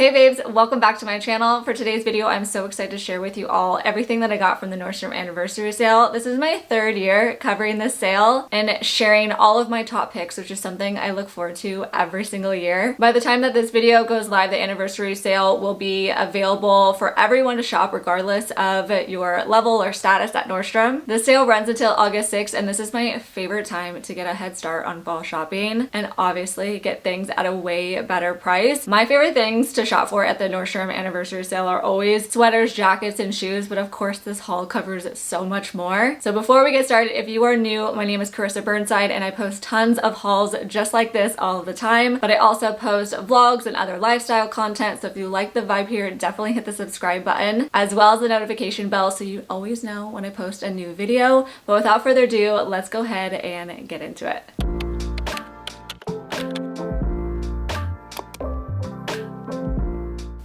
Hey babes, welcome back to my channel. For today's video, I'm so excited to share with you all everything that I got from the Nordstrom anniversary sale. This is my third year covering this sale and sharing all of my top picks, which is something I look forward to every single year. By the time that this video goes live, the anniversary sale will be available for everyone to shop regardless of your level or status at Nordstrom. The sale runs until August 6th, and this is my favorite time to get a head start on fall shopping and obviously get things at a way better price. My favorite things to shop for at the Nordstrom anniversary sale are always sweaters, jackets, and shoes, but of course this haul covers so much more. So before we get started, if you are new, my name is Carissa Burnside and I post tons of hauls just like this all the time, but I also post vlogs and other lifestyle content. So if you like the vibe here, definitely hit the subscribe button as well as the notification bell so you always know when I post a new video. But without further ado, let's go ahead and get into it.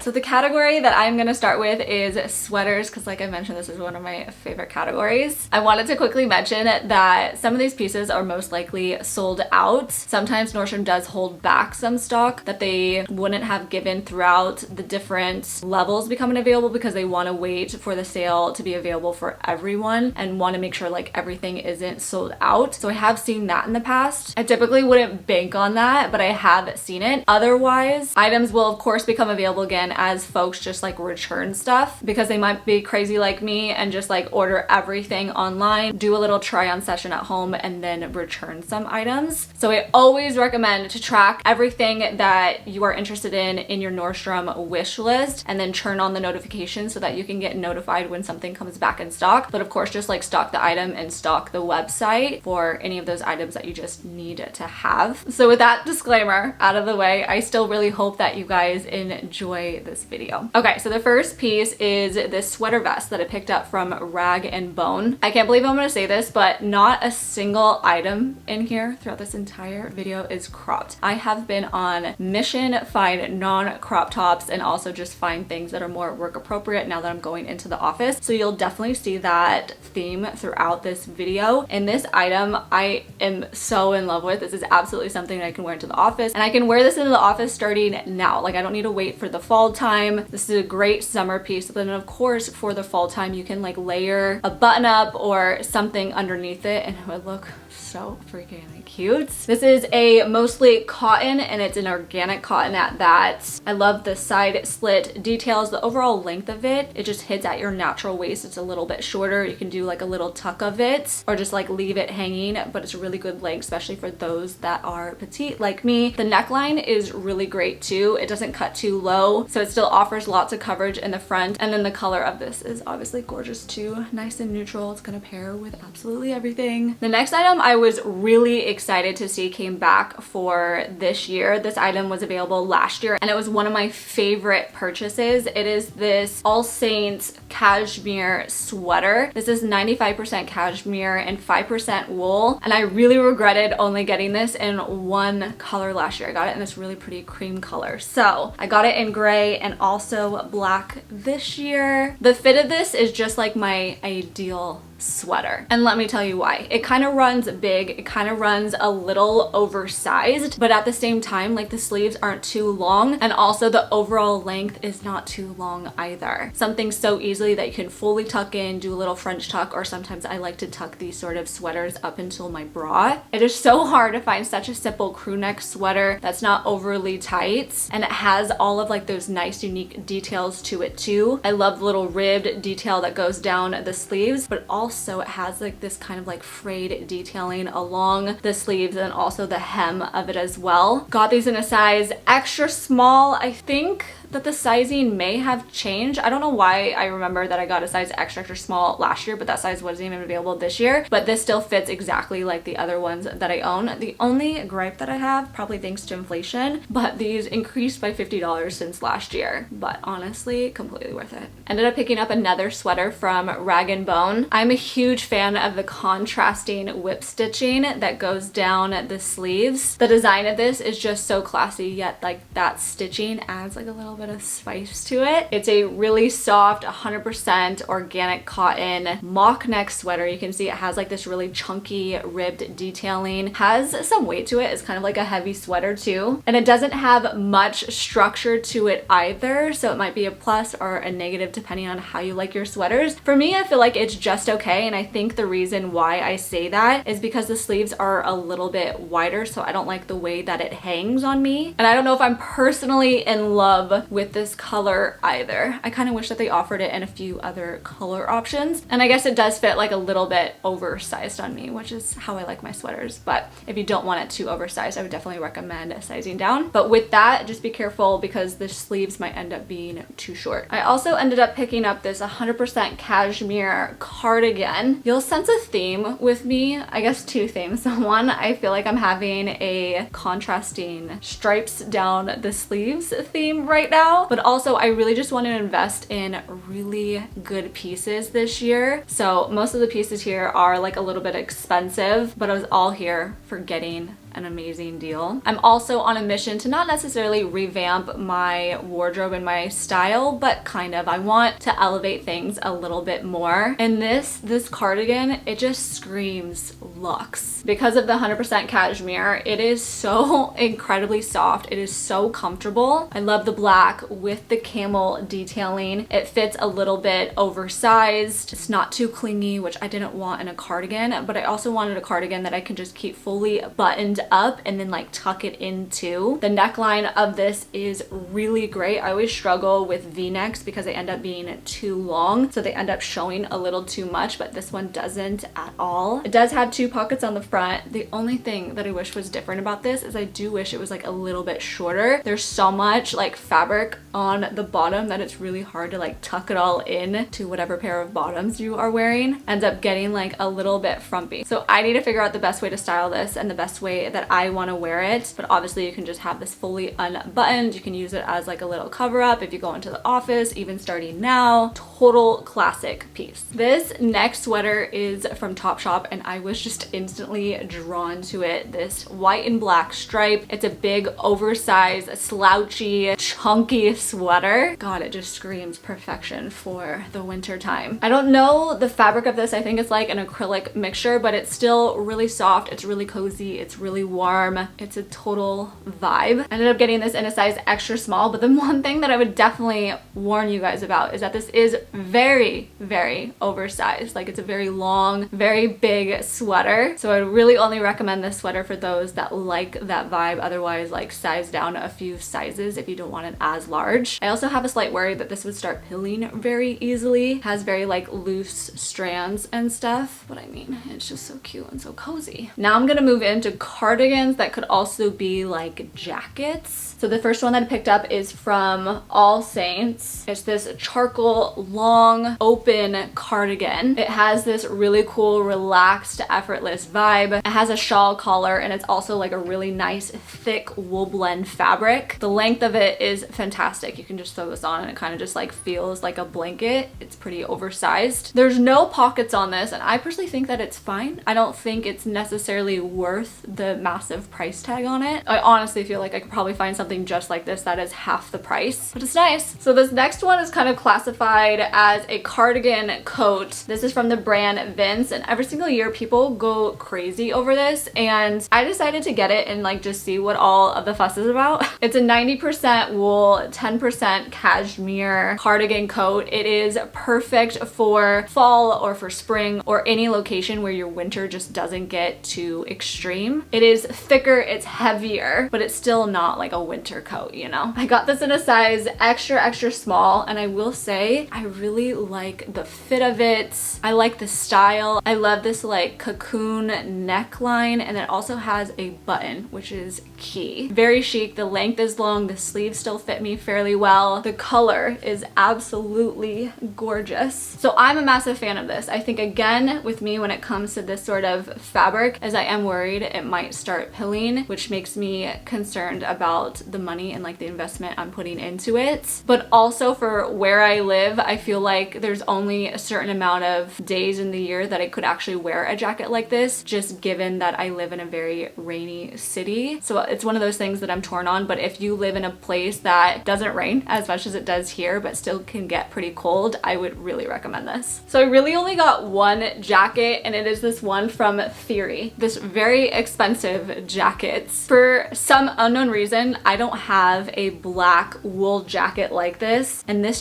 So the category that I'm gonna start with is sweaters, because like I mentioned, this is one of my favorite categories. I wanted to quickly mention that some of these pieces are most likely sold out. Sometimes Nordstrom does hold back some stock that they wouldn't have given throughout the different levels becoming available because they want to wait for the sale to be available for everyone and want to make sure like everything isn't sold out. So I have seen that in the past. I typically wouldn't bank on that, but I have seen it. Otherwise, items will of course become available again as folks just like return stuff because they might be crazy like me and just like order everything online, do a little try on session at home, and then return some items. So I always recommend to track everything that you are interested in your Nordstrom wish list and then turn on the notifications so that you can get notified when something comes back in stock. But of course, just like stock the item and stock the website for any of those items that you just need to have. So with that disclaimer out of the way, I still really hope that you guys enjoy this video. Okay, so the first piece is this sweater vest that I picked up from Rag & Bone. I can't believe I'm gonna say this, but not a single item in here throughout this entire video is cropped. I have been on mission to find non-crop tops and also just find things that are more work appropriate now that I'm going into the office. So you'll definitely see that theme throughout this video. And this item I am so in love with. This is absolutely something I can wear into the office, and I can wear this into the office starting now. Like I don't need to wait for the fall time. This is a great summer piece. But then of course for the fall time you can like layer a button up or something underneath it and it would look so freaking cute. This is a mostly cotton and it's an organic cotton at that. I love the side slit details, the overall length of it. It just hits at your natural waist. It's a little bit shorter. You can do like a little tuck of it or just like leave it hanging, but it's a really good length, especially for those that are petite like me. The neckline is really great too. It doesn't cut too low, so it still offers lots of coverage in the front. And then the color of this is obviously gorgeous too. Nice and neutral. It's gonna pair with absolutely everything. The next item I was really excited to see came back for this year. This item was available last year and it was one of my favorite purchases. It is this All Saints cashmere sweater. This is 95% cashmere and 5% wool, and I really regretted only getting this in one color last year. I got it in this really pretty cream color. So I got it in gray and also black this year. The fit of this is just like my ideal sweater, and let me tell you why. It kind of runs big, it kind of runs a little oversized, but at the same time like the sleeves aren't too long and also the overall length is not too long either. Something so easily that you can fully tuck in, do a little French tuck, or sometimes I like to tuck these sort of sweaters up until my bra. It is so hard to find such a simple crew neck sweater that's not overly tight and it has all of like those nice unique details to it too. I love the little ribbed detail that goes down the sleeves, but also it has like this kind of like frayed detailing along the sleeves and also the hem of it as well. Got these in a size extra small. I think that the sizing may have changed. I don't know why I remember that I got a size extra small last year, but that size wasn't even available this year. But this still fits exactly like the other ones that I own. The only gripe that I have, probably thanks to inflation, but these increased by $50 since last year. But honestly, completely worth it. Ended up picking up another sweater from Rag & Bone. I'm a huge fan of the contrasting whip stitching that goes down the sleeves. The design of this is just so classy, yet like that stitching adds like a little little bit of spice to it. It's a really soft 100% organic cotton mock neck sweater. You can see it has like this really chunky ribbed detailing, has some weight to it. It's kind of like a heavy sweater too, and it doesn't have much structure to it either, so it might be a plus or a negative depending on how you like your sweaters. For me, I feel like it's just okay, and I think the reason why I say that is because the sleeves are a little bit wider, so I don't like the way that it hangs on me, and I don't know if I'm personally in love with this color either. I kind of wish that they offered it in a few other color options, and I guess it does fit like a little bit oversized on me, which is how I like my sweaters. But if you don't want it too oversized, I would definitely recommend sizing down. But with that, just be careful because the sleeves might end up being too short. I also ended up picking up this 100% cashmere cardigan. You'll sense a theme with me, I guess two themes. One, I feel like I'm having a contrasting stripes down the sleeves theme right now, but also I really just want to invest in really good pieces this year. So most of the pieces here are like a little bit expensive, but I was all here for getting an amazing deal. I'm also on a mission to not necessarily revamp my wardrobe and my style, but kind of. I want to elevate things a little bit more. And this cardigan, it just screams luxe. Because of the 100% cashmere, it is so incredibly soft. It is so comfortable. I love the black with the camel detailing. It fits a little bit oversized. It's not too clingy, which I didn't want in a cardigan, but I also wanted a cardigan that I can just keep fully buttoned up and then like tuck it into. The neckline of this is really great. I always struggle with v-necks because they end up being too long, so they end up showing a little too much, but this one doesn't at all. It does have two pockets on the front. The only thing that I wish was different about this is I do wish it was like a little bit shorter. There's so much like fabric on the bottom that it's really hard to like tuck it all in to whatever pair of bottoms you are wearing. Ends up getting like a little bit frumpy. So I need to figure out the best way to style this and the best way that I want to wear it. But obviously you can just have this fully unbuttoned. You can use it as like a little cover up if you go into the office, even starting now. Total classic piece. This next sweater is from Topshop and I was just instantly drawn to it. This white and black stripe. It's a big oversized slouchy chunky sweater. God, it just screams perfection for the winter time. I don't know the fabric of this. I think it's like an acrylic mixture, but it's still really soft. It's really cozy. It's really warm. It's a total vibe. I ended up getting this in a size extra small, but the one thing that I would definitely warn you guys about is that this is very, very oversized. Like it's a very long, very big sweater. So I would really only recommend this sweater for those that like that vibe. Otherwise, like size down a few sizes if you don't want it as large. I also have a slight worry that this would start pilling very easily. Has very like loose strands and stuff, but I mean, it's just so cute and so cozy. Now I'm gonna move into cardigans that could also be like jackets. So the first one that I picked up is from All Saints. It's this charcoal long open cardigan. It has this really cool relaxed effortless vibe. It has a shawl collar and it's also like a really nice thick wool blend fabric. The length of it is fantastic. You can just throw this on and it kind of just like feels like a blanket. It's pretty oversized. There's no pockets on this and I personally think that it's fine. I don't think it's necessarily worth the massive price tag on it. I honestly feel like I could probably find something just like this that is half the price, but it's nice. So this next one is kind of classified as a cardigan coat. This is from the brand Vince, and every single year people go crazy over this, and I decided to get it and like just see what all of the fuss is about. It's a 90% wool, 10% cashmere cardigan coat. It is perfect for fall or for spring or any location where your winter just doesn't get too extreme. It is thicker, it's heavier, but it's still not like a winter coat, you know? I got this in a size extra small, and I will say I really like the fit of it. I like the style. I love this like cocoon neckline, and it also has a button, which is key. Very chic. The length is long. The sleeves still fit me fairly well. The color is absolutely gorgeous. So I'm a massive fan of this. I think again with me when it comes to this sort of fabric, as I am worried it might start pilling, which makes me concerned about the money and like the investment I'm putting into it. But also for where I live, I feel like there's only a certain amount of days in the year that I could actually wear a jacket like this, just given that I live in a very rainy city. So it's one of those things that I'm torn on. But if you live in a place that doesn't rain as much as it does here, but still can get pretty cold, I would really recommend this. So I really only got one jacket, and it is this one from Theory. This very expensive jacket. For some unknown reason, I don't have a black wool jacket like this. And this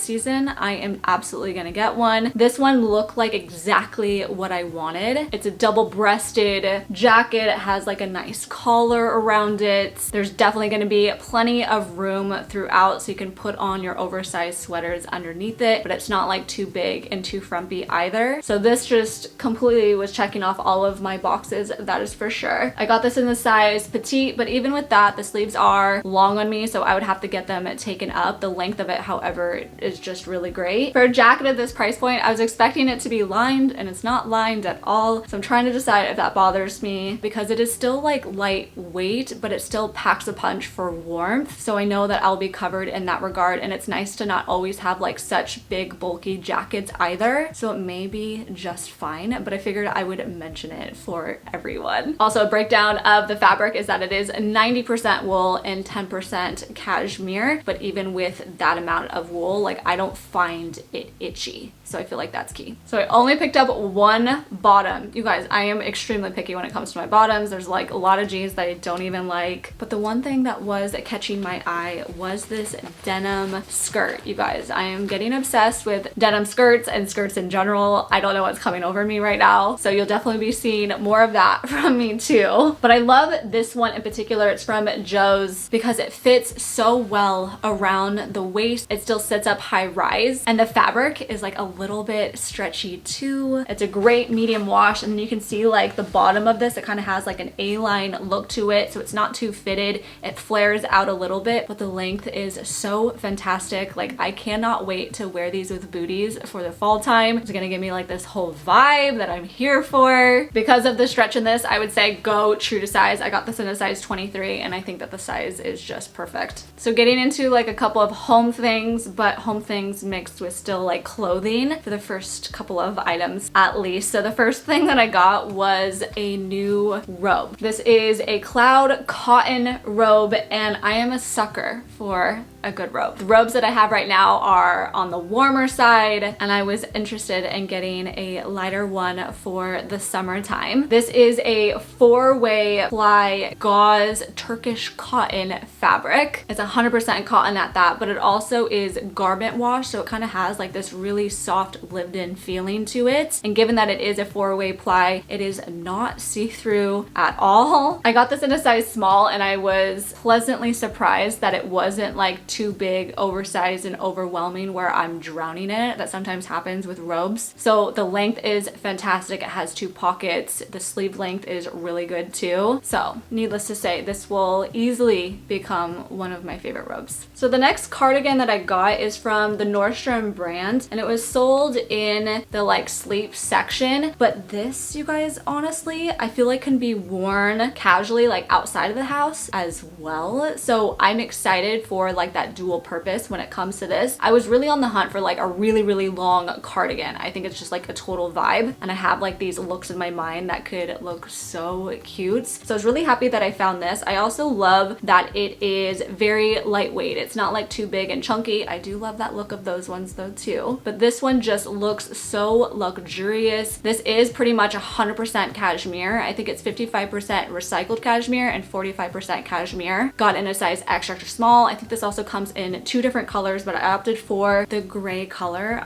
season, I am absolutely gonna get one. This one looked like exactly what I wanted. It's a double-breasted jacket. It has like a nice collar around it. There's definitely gonna be plenty of room throughout, so you can put on your oversized sweaters underneath it, but it's not like too big and too frumpy either. So this just completely was checking off all of my boxes, that is for sure. I got this in the size petite, but even with that, the sleeves are long on me, so I would have to get them taken up. The length of it, however, is just really great. For a jacket at this price point, I was expecting it to be lined, and it's not lined at all. So I'm trying to decide if that bothers me, because it is still like lightweight, but it still packs a punch for warmth. So I know that I'll be covered in that regard, and it's nice to not always have like such big bulky jackets either. So it may be just fine, but I figured I would mention it for everyone. Also, a breakdown of the fabric is that it is 90% wool and 10% cashmere, but even with that amount of wool, like I don't find it itchy. So I feel like that's key. So I only picked up one bottom. You guys, I am extremely picky when it comes to my bottoms. There's like a lot of jeans that I don't even like. But the one thing that was catching my eye was this denim skirt. You guys, I am getting obsessed with denim skirts and skirts in general. I don't know what's coming over me right now. So you'll definitely be seeing more of that from me too. But I love this one in particular. It's from Joe's because it fits so well around the waist. It still sits up high rise, and the fabric is like a little bit stretchy too. It's a great medium wash, and then you can see like the bottom of this, it kind of has like an A-line look to it, so it's not too fitted. It flares out a little bit, but the length is so fantastic. Like I cannot wait to wear these with booties for the fall time. It's gonna give me like this whole vibe that I'm here for. Because of the stretch in this, I would say go true to size. I got this in a size 23, and I think that the size is just perfect. So getting into like a couple of home things, but home things mixed with still like clothing for the first couple of items at least. So the first thing that I got was a new robe. This is a cloud cotton robe, and I am a sucker for a good robe. The robes that I have right now are on the warmer side, and I was interested in getting a lighter one for the summertime. This is a 4-way ply gauze Turkish cotton fabric. It's 100% cotton at that, but it also is garment wash, so it kind of has like this really soft lived-in feeling to it. And given that it is a 4-way ply, it is not see-through at all. I got this in a size small, and I was pleasantly surprised that it wasn't like too big, oversized, and overwhelming where I'm drowning in it. That sometimes happens with robes. So the length is fantastic. It has 2 pockets. The sleeve length is really good too. So needless to say, this will easily become one of my favorite robes. So the next cardigan that I got is from the Nordstrom brand, and it was sold in the like sleep section. But this, you guys, honestly, I feel like can be worn casually like outside of the house as well. So I'm excited for like that dual purpose when it comes to this. I was really on the hunt for like a really long cardigan. I think it's just like a total vibe, and I have like these looks in my mind that could look so cute. So I was really happy that I found this. I also love that it is very lightweight. It's not like too big and chunky. I do love that look of those ones though too, but this one just looks so luxurious. This is pretty much 100% cashmere. I think it's 55% recycled cashmere and 45% cashmere. Got in a size extra small. I think this also comes in 2 different colors, but I opted for the gray color.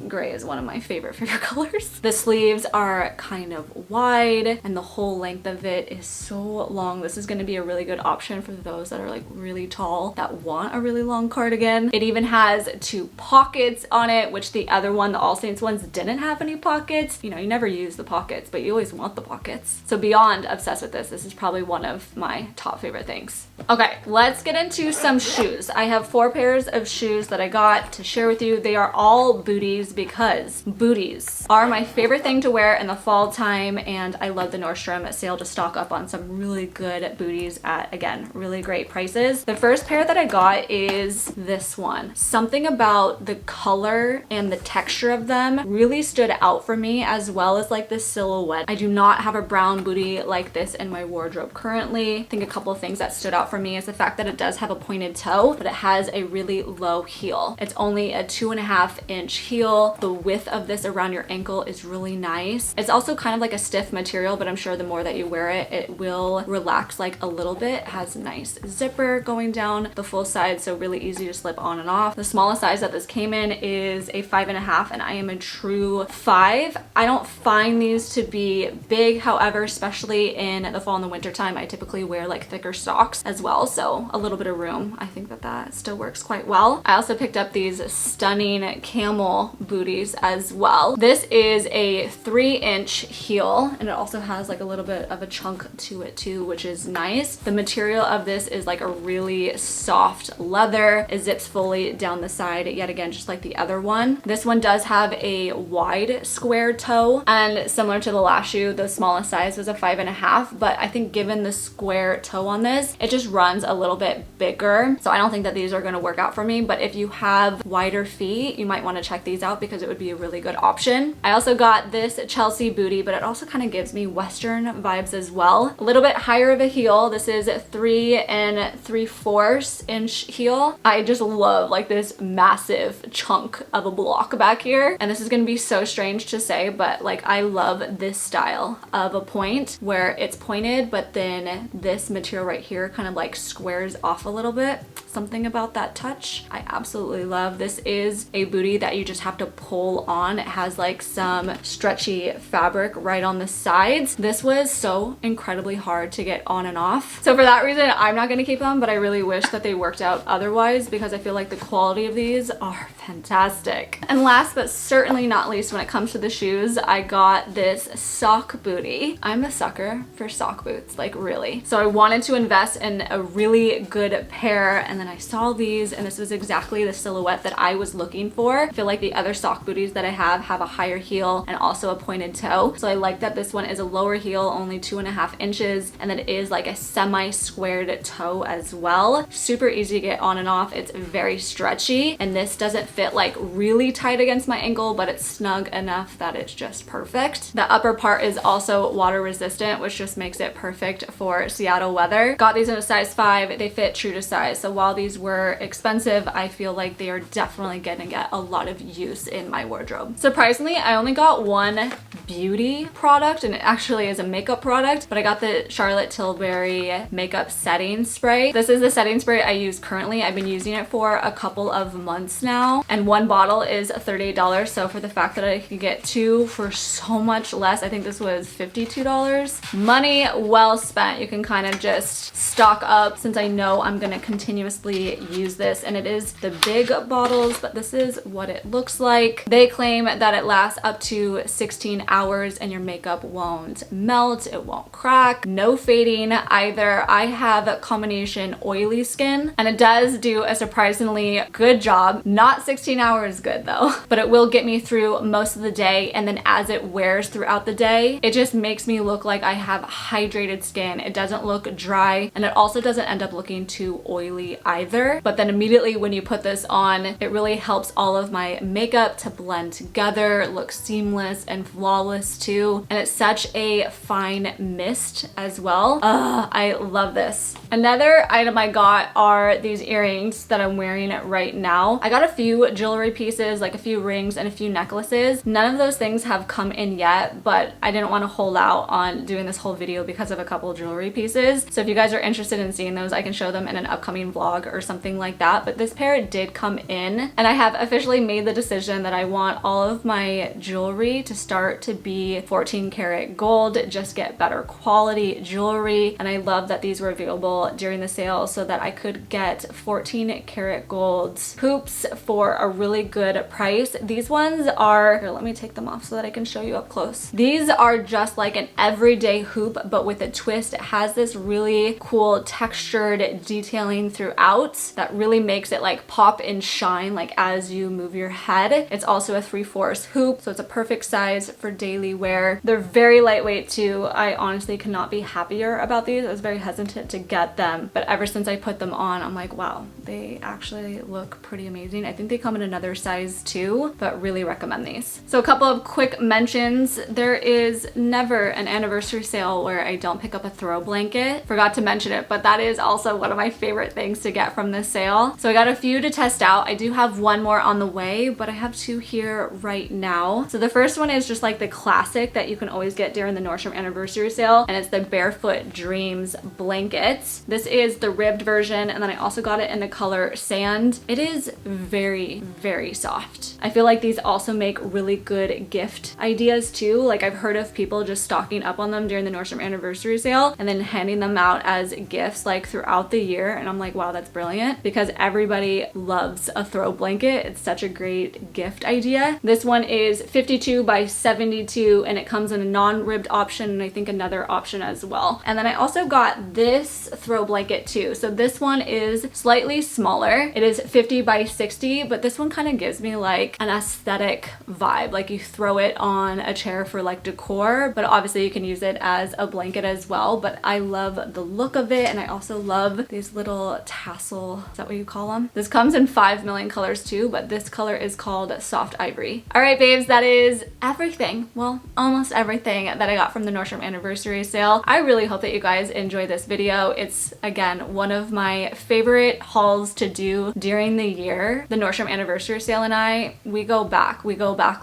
Gray is one of my favorite colors. The sleeves are kind of wide, and the whole length of it is so long. This is going to be a really good option for those that are like really tall that want a really long cardigan. It even has 2 pockets on it, which the other one, the All Saints ones, didn't have any pockets. You know, you never use the pockets, but you always want the pockets. So beyond obsessed with this. This is probably one of my top favorite things. Okay, let's get into some shoes. I have 4 pairs of shoes that I got to share with you. They are all booties because booties are my favorite thing to wear in the fall time, and I love the Nordstrom sale to stock up on some really good booties at, again, really great prices. The first pair that I got is this one. Something about the color and the texture of them really stood out for me, as well as like the silhouette. I do not have a brown bootie like this in my wardrobe currently. I think a couple of things that stood out for me is the fact that it does have a pointed toe, but it has a really low heel. It's only a 2.5-inch heel. The width of this around your ankle is really nice. It's also kind of like a stiff material, but I'm sure the more that you wear it, it will relax like a little bit. It has a nice zipper going down the full side, so really easy to slip on and off. The smallest size that this came in is a 5.5, and I am a true 5. I don't find these to be big, however, especially in the fall and the winter time, I typically wear like thicker socks as well, so a little bit of room. I think that still works quite well. I also picked up these stunning camel booties as well. This is a 3-inch heel, and it also has like a little bit of a chunk to it too, which is nice. The material of this is like a really soft leather. It zips fully down the side, yet again, just like the other one. This one does have a wide square toe, and similar to the last shoe, the smallest size was a 5.5, but I think given the square toe on this, it just runs a little bit bigger. So I don't think that these are going to work out for me, but if you have wider feet, you might want to check these out because it would be a really good option. I also got this Chelsea bootie, but it also kind of gives me Western vibes as well. A little bit higher of a heel. This is 3 3/4 inch heel. I just love like this massive chunk of a block back here. And this is going to be so strange to say, but like I love this style of a point where it's pointed, but then this material right here kind of like squares off a little bit. Something about that touch I absolutely love. This is a bootie that you just have to pull on. It has like some stretchy fabric right on the sides. This was so incredibly hard to get on and off. So for that reason, I'm not going to keep them, but I really wish that they worked out otherwise because I feel like the quality of these are fantastic. And last but certainly not least, when it comes to the shoes, I got this sock bootie. I'm a sucker for sock boots, like really. So I wanted to invest in a really good pair, and then I saw these, and this was exactly the silhouette that I was looking for. I feel like the other sock booties that I have a higher heel and also a pointed toe. So I like that this one is a lower heel, only 2.5 inches, and then it is like a semi-squared toe as well. Super easy to get on and off. It's very stretchy, and this doesn't fit like really tight against my ankle, but it's snug enough that it's just perfect. The upper part is also water resistant, which just makes it perfect for Seattle weather. Got these in a size 5. They fit true to size. So while these were expensive, I feel like they are definitely gonna get a lot of use in my wardrobe. Surprisingly, I only got one beauty product, and it actually is a makeup product, but I got the Charlotte Tilbury makeup setting spray. This is the setting spray I use currently. I've been using it for a couple of months now, and one bottle is $38. So for the fact that I could get 2 for so much less, I think this was $52. Money well spent. You can kind of just stock up since I know I'm gonna continuously use this, and it is the big bottles, but this is what it looks like. They claim that it lasts up to 16 hours and your makeup won't melt, it won't crack, no fading either. I have combination oily skin, and it does do a surprisingly good job. Not 16 hours good though, but it will get me through most of the day, and then as it wears throughout the day, it just makes me look like I have hydrated skin. It doesn't look dry, and it also doesn't end up looking too oily either. But then immediately when you put this on, it really helps all of my makeup to blend together, look seamless and flawless too, and it's such a fine mist as well. I love this. Another item I got are these earrings that I'm wearing right now. I got a few jewelry pieces, like a few rings and a few necklaces. None of those things have come in yet, but I didn't want to hold out on doing this whole video because of a couple jewelry pieces. So if you guys are interested in seeing those, I can show them in an upcoming vlog or something like that. But this pair did come in, and I have officially made the decision that I want all of my jewelry to start to be 14 karat gold, just get better quality jewelry. And I love that these were available during the sale so that I could get 14 karat gold hoops for a really good price. These ones are, here, let me take them off so that I can show you up close. These are just like an everyday hoop, but with a twist. It has this really cool textured detailing throughout that really makes it like pop and shine like as you move your head. It's also a 3/4 hoop, so it's a perfect size for daily wear. They're very lightweight too. I honestly could not be happier about these. I was very hesitant to get them, but ever since I put them on, I'm like, wow, they actually look pretty amazing. I think they come in another size too, but really recommend these. So a couple of quick mentions. There is never an anniversary sale where I don't pick up a throw blanket. Forgot to mention it, but that is also one of my favorite things to get from this sale. So I got a few to test out. I do have one more on the way, but I have two here right now. So the first one is just like the classic that you can always get during the Nordstrom anniversary sale, and it's the Barefoot Dreams blanket. This is the ribbed version, and then I also got it in the color sand. It is very, very soft. I feel like these also make really good gift ideas too. Like I've heard of people just stocking up on them during the Nordstrom anniversary sale and then handing them out as gifts like throughout the year, and I'm like, wow, that's brilliant, because everybody loves a throw blanket. It's such a great gift idea. This one is 52 by 72 and it comes in a non-ribbed option and I think another option as well. And then I also got this throw blanket too. So this one is slightly smaller. It is 50 by 60, but this one kind of gives me like an aesthetic vibe. Like you throw it on a chair for like decor, but obviously you can use it as a blanket as well. But I love the look of it, and I also love these little tassel, is that what you call them? This comes in 5 million colors too, but this color is called Soft Ivory. All right, babes, that is everything. Well, almost everything that I got from the Nordstrom anniversary sale. I really hope that you guys enjoy this video. It's, again, one of my favorite hauls to do during the year. The Nordstrom anniversary sale and I, we go back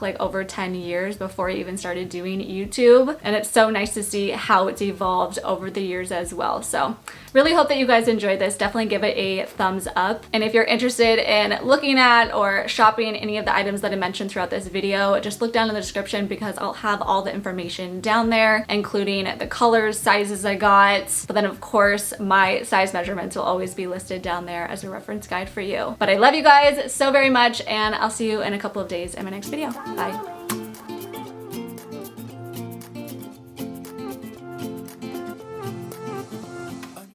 like over 10 years before I even started doing YouTube, and it's so nice to see how it's evolved over the years as well. So really hope that you guys enjoyed this. Definitely give it a thumbs up. And if you're interested in looking at or shopping any of the items that I mentioned throughout this video, just look down in the description because I'll have all the information down there, including the colors, sizes I got. But then of course, my size measurements will always be listed down there as a reference guide for you. But I love you guys so very much, and I'll see you in a couple of days in my next video. Bye.